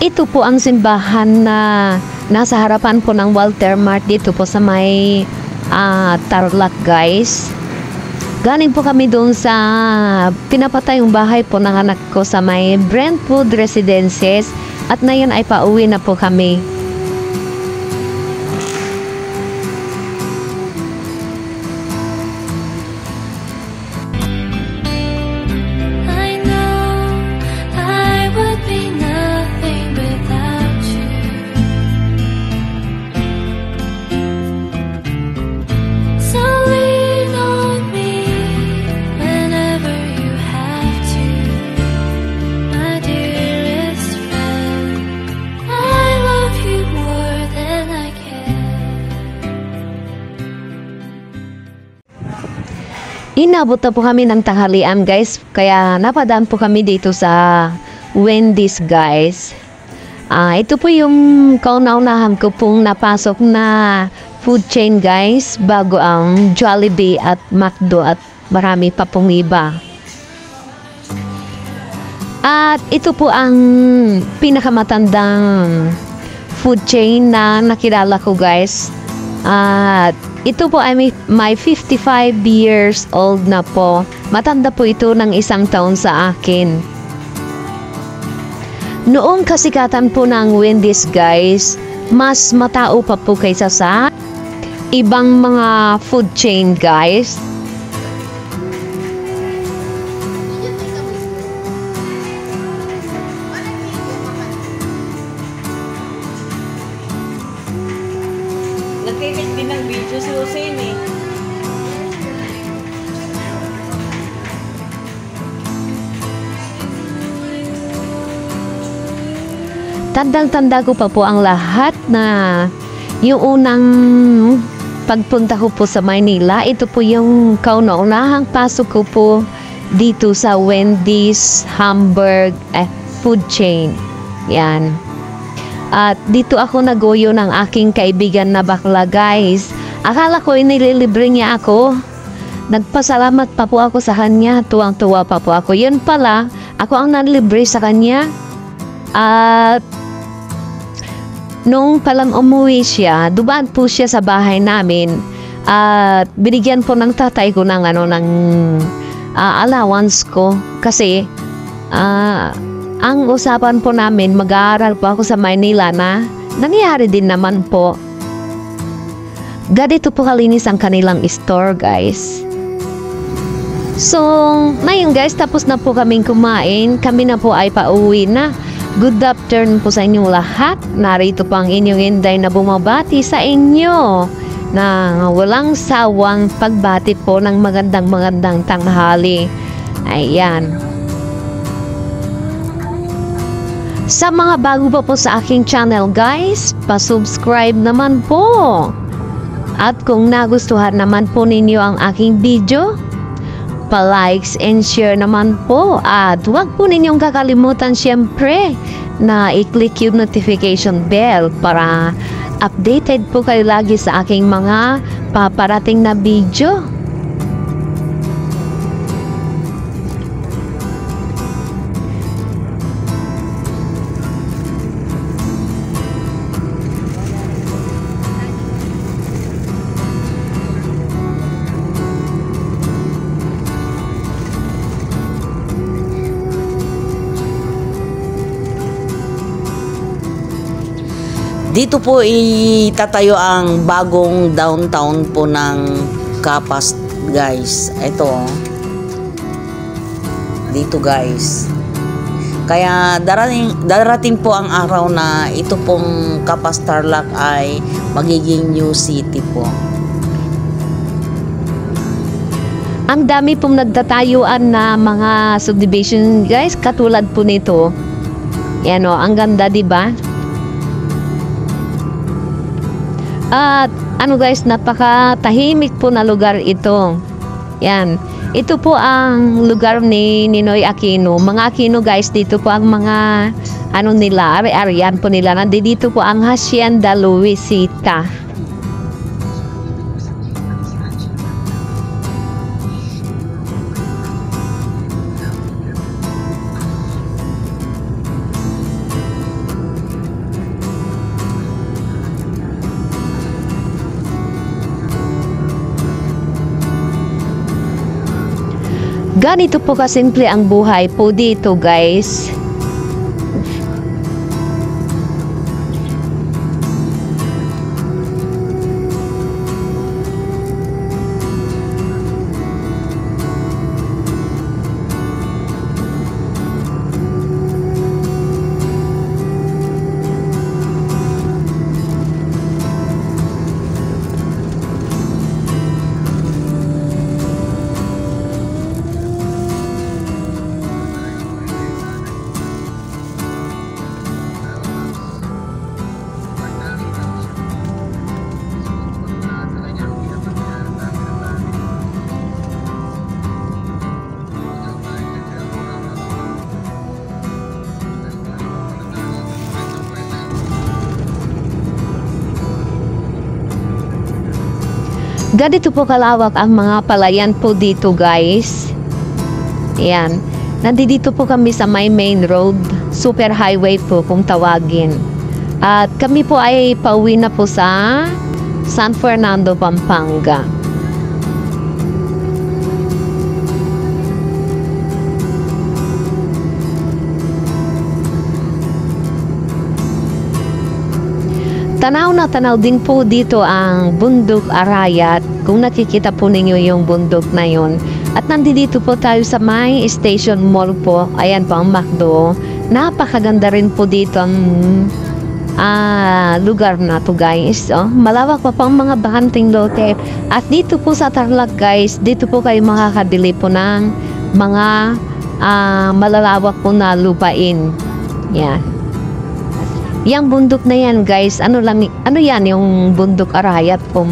Ito po ang simbahan na nasa harapan po ng Walter Mart dito po sa may Tarlac, guys. Galing po kami doon sa pinapatay yung bahay po ng anak ko sa may Brentwood Residences at ngayon ay pauwi na po kami. Inabot na po kami ng tanghalian, guys. Kaya napadaan po kami dito sa Wendy's, guys. Ito po yung kauna-unahan ko pong napasok na food chain, guys. Bago ang Jollibee at McDo at marami pa pong iba. At ito po ang pinakamatandang food chain na nakilala ko, guys. At ito po ay may 55 years old na po. Matanda po ito ng 1 taon sa akin. Noong kasikatan po ng Wendy's, guys, mas matao pa po kaysa sa ibang mga food chain, guys. Nag-edit din ng video si Hussein eh. Tandang-tanda ko pa po ang lahat na yung unang pagpunta ko po sa Maynila. Ito po yung kauna-unahang pasok ko po dito sa Wendy's Hamburg food chain. Yan. At dito ako nagoyo ng aking kaibigan na bakla, guys. Akala ko inililibre niya ako. Nagpasalamat pa po ako sa kanya. Tuwang-tuwa pa po ako. Yun pala, ako ang nalibre sa kanya. At nung palang umuwi siya, dumaan po siya sa bahay namin. At binigyan po ng tatay ko ng allowance ko. Kasi, ang usapan po namin, mag-aaral po ako sa Maynila na nangyari din naman po. Ganito po kalinis ang kanilang store, guys. So, ngayon, guys, tapos na po kaming kumain. Kami na po ay pauwi na. Good afternoon po sa inyong lahat. Narito po ang inyong Inday na bumabati sa inyo na walang sawang pagbati po ng magandang tanghali. Ayan. Sa mga bago pa po sa aking channel, guys, pa-subscribe naman po. At kung nagustuhan naman po ninyo ang aking video, pa-likes and share naman po. At huwag po ninyong kakalimutan siyempre na i-click yung notification bell para updated po kayo lagi sa aking mga paparating na video. Dito po itatayo ang bagong downtown po ng Kapas, guys. Ito. Dito, guys. Kaya darating po ang araw na ito pong Kapas Tarlac ay magiging new city po. Ang dami pong nagtatayuan na mga subdivision, guys, katulad po nito. Yan o, ang ganda, diba? At ano, guys, napaka-tahimik po na lugar ito. Yan. Ito po ang lugar ni Ninoy Aquino. Mga Aquino, guys, dito po ang mga nila, ari-arian po nila. Nandito po ang Hacienda Luisita. Ganito po kasimple ang buhay po dito, guys. Ganito po kalawak ang mga palayan po dito, guys. Ayan. Nandito po kami sa my main road. Super highway po kung tawagin. At kami po ay pauwi na po sa San Fernando, Pampanga. Tanaw na tanaw din po dito ang Bundok Arayat. Kung nakikita po ninyo yung bundok na yon. At nandito po tayo sa may Station Mall po. Ayan po ang McDo. Napakaganda rin po dito ang lugar na to, guys. Oh, malawak pa pang mga bakanting lote. At dito po sa Tarlac, guys, dito po kayo makakabili po ng mga malalawak po na lupain. Yan. Yang bundok na yan, guys, ano yan yung Bundok Arayat po.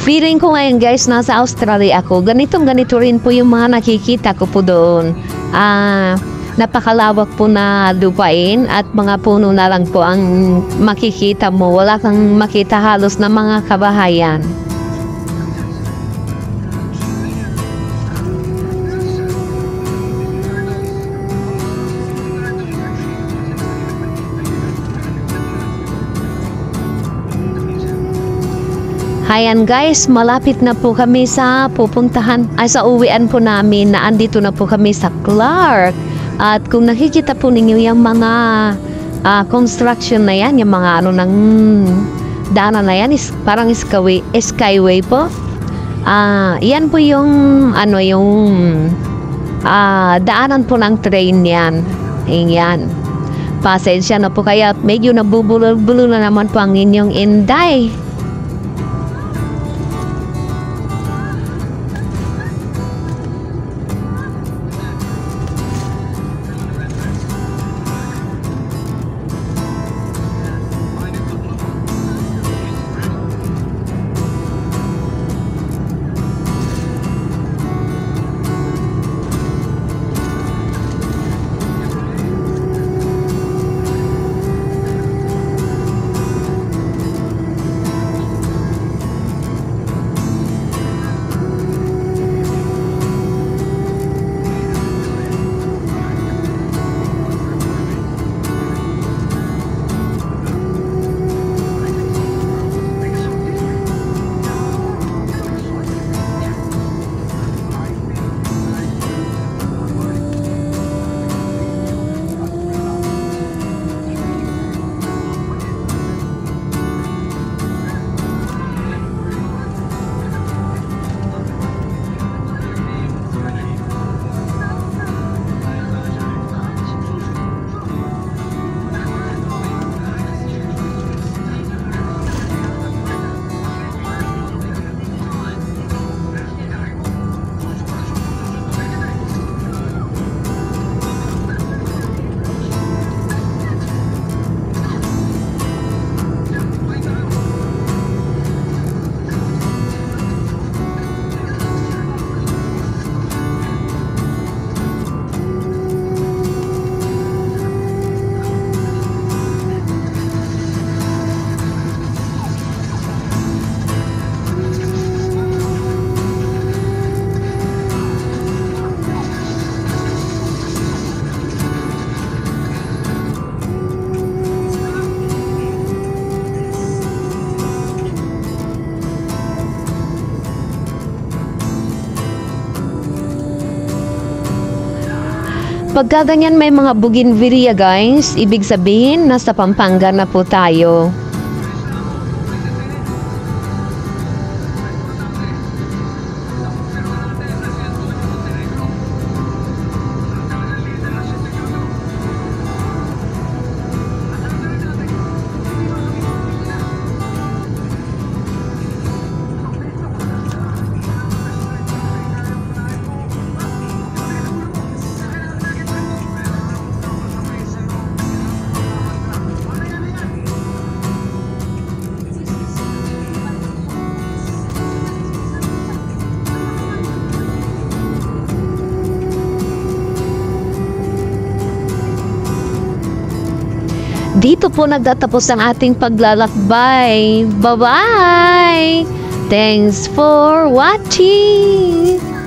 Feeling ko ngayon, guys, nasa Australia ako. Ganito rin po yung mga nakikita ko po doon. Napakalawak po na lupain at mga puno na lang po ang makikita mo. Wala kang makita halos na mga kabahayan. Ayan, guys, malapit na po kami sa sa uwian po namin na andito na po kami sa Clark. At kung nakikita po ninyo yung mga construction na yan, yung mga ng daanan na yan, parang skyway po. Yan po yung daanan po ng train yan. Ayan. Pasensya na po kaya medyo nabubulol-bulol na naman po ang inyong inday. Pagka ganyan may mga bougainvillea guys, ibig sabihin nasa Pampanga na po tayo. Dito po nagtatapos ang ating paglalakbay. Bye-bye! Thanks for watching!